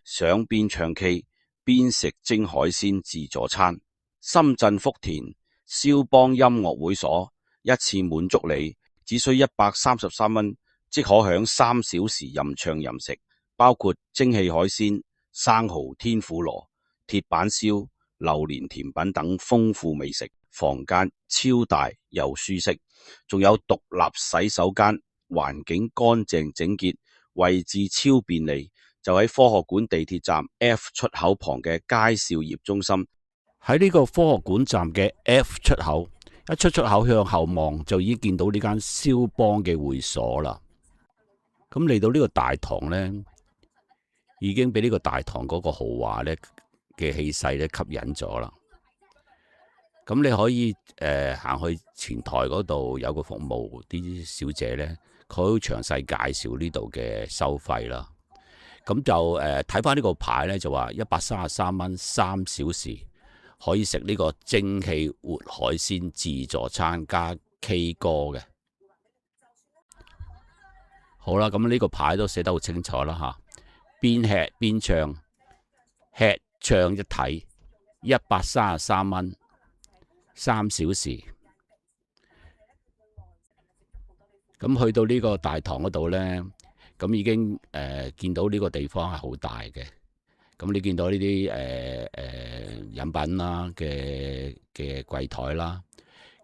想邊唱 K 邊食蒸海鮮自助餐。深圳福田肖邦音樂會所一次滿足你，只需133蚊，即可享3小時任唱任食，包括蒸汽海鮮、生蠔、天婦羅、鐵板燒、榴蓮甜品等豐富美食。房間超大又舒適，仲有獨立洗手間，環境乾淨整潔，位置超便利，就喺科學館地鐵站 F 出口旁嘅佳兆業中心。喺呢個科學館站嘅 F 出口，一出口向後望就已經見到呢間肖邦嘅會所啦。咁嚟到呢個大堂呢，已經俾呢個大堂嗰個豪華咧嘅氣勢咧吸引咗啦。咁你可以行去前台嗰度，有個服務啲小姐呢，佢好詳細介紹呢度嘅收費啦。咁就睇翻呢個牌呢，就話133蚊3小時可以食呢個蒸汽活海鮮自助餐加 K 歌嘅。好啦，咁呢個牌都寫得好清楚啦吓，邊吃邊唱，吃唱一體，133蚊3小時。咁去到呢個大堂嗰度呢，咁已經見到呢個地方係好大嘅。咁你見到呢啲飲品啦嘅櫃台啦，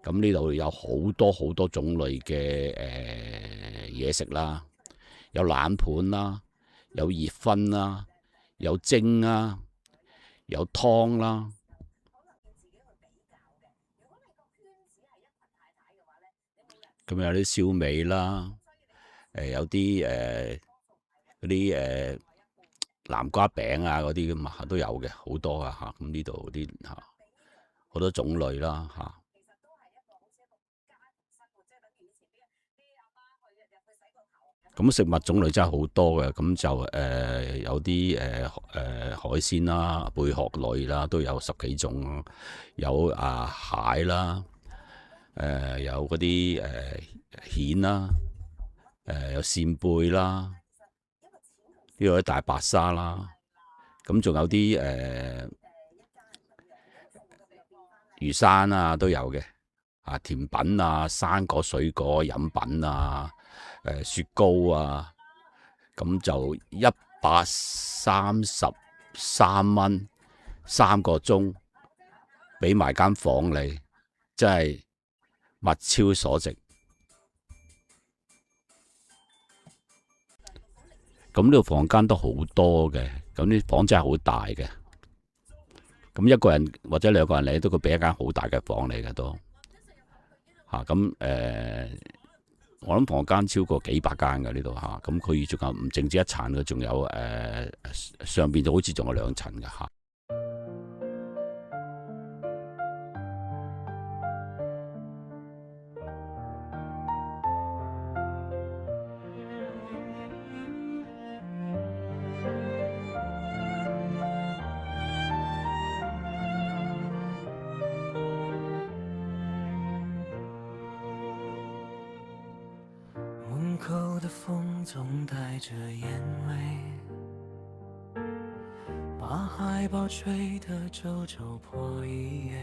咁呢度有好多好多種類嘅嘢食啦，有冷盤啦，有熱燻啦，有蒸啦，有湯啦。咁有啲燒味啦，有啲嗰啲南瓜餅啊嗰啲咁啊都有嘅，好多啊嚇。咁呢度啲嚇好多種類啦嚇。咁食物種類真係好多嘅，咁就有啲海鮮啦、貝殼類啦，都有10幾種，有蟹啦。有嗰啲蜆啦，有扇貝啦，呢個啲大白鯊啦，咁仲有啲魚生啊都有嘅，甜品啊、生果、水果、飲品啊、雪糕啊，咁就133蚊3個鐘，俾埋間房你，真係物超所值。咁呢個房間都好多嘅，咁啲房真係好大嘅。咁一個人或者2個人嚟都會俾一間好大嘅房嚟嘅都。咁我諗房間超過幾百間嘅呢度嚇。咁佢仲有唔淨止一層嘅，仲有上邊就好似仲有2層嘅嚇。口的风总带着烟味，把海报吹得皱皱破一页。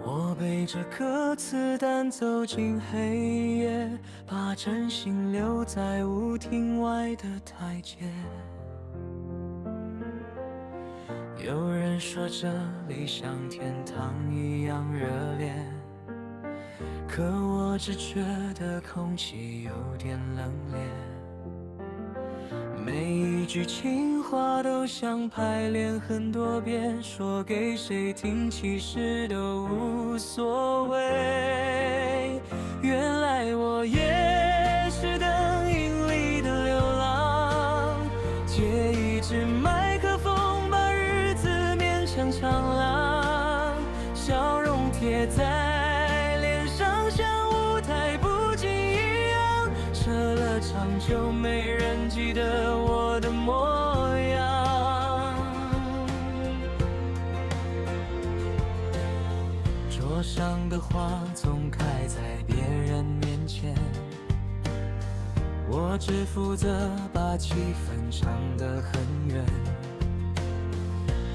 我背着歌词单走进黑夜，把真心留在舞厅外的台阶。有人说这里像天堂一样热烈，可我只觉得空气有点冷冽，每一句情话都像排练很多遍，说给谁听其实都无所谓。原来我也是灯影里的流浪，借一支麦克风把日子勉强唱朗，笑容贴在脸上像舞台布景一样，撤了场就没人记得我的模样。桌上的花总开在别人面前，我只负责把气氛唱得很远。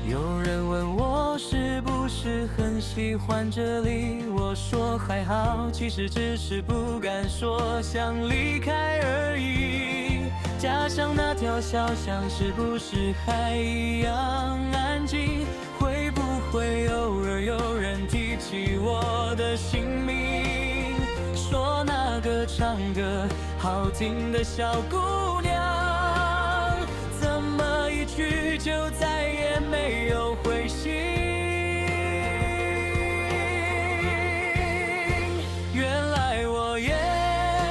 有人问我是不是很喜欢这里，我说还好，其实只是不敢说，想离开而已。家乡那条小巷是不是还一样安静？会不会偶尔有人提起我的姓名，说那个唱歌好听的小姑娘，怎么一去就再也没有回信？原来我也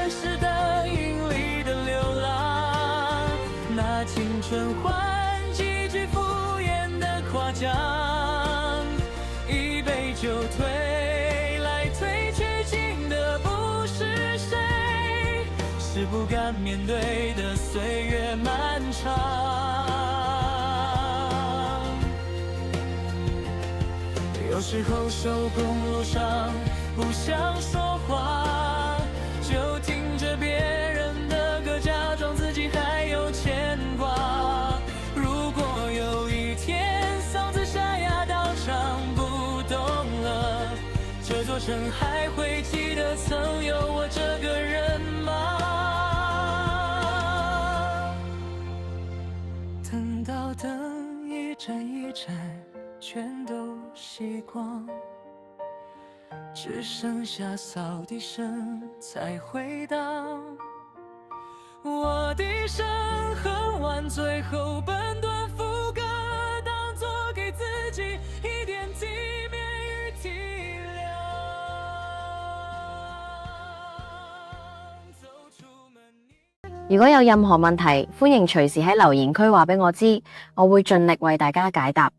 是灯影里的流浪，拿青春换几句敷衍的夸奖，一杯酒推来推去，敬的不是谁，是不敢面对的岁月漫长。有时候收公路上不想说话，就听着别人的歌，假装自己还有牵挂。如果有一天嗓子沙哑到唱不动了，这座城还会记得曾有我这个人吗？等到灯一盏一盏全都熄光，只剩下扫地声在回荡。我的声很晚，最后半段副歌当作给自己一点体面与体谅。走出门。如果有任何問題，歡迎隨時喺留言區話俾我知，我會盡力為大家解答。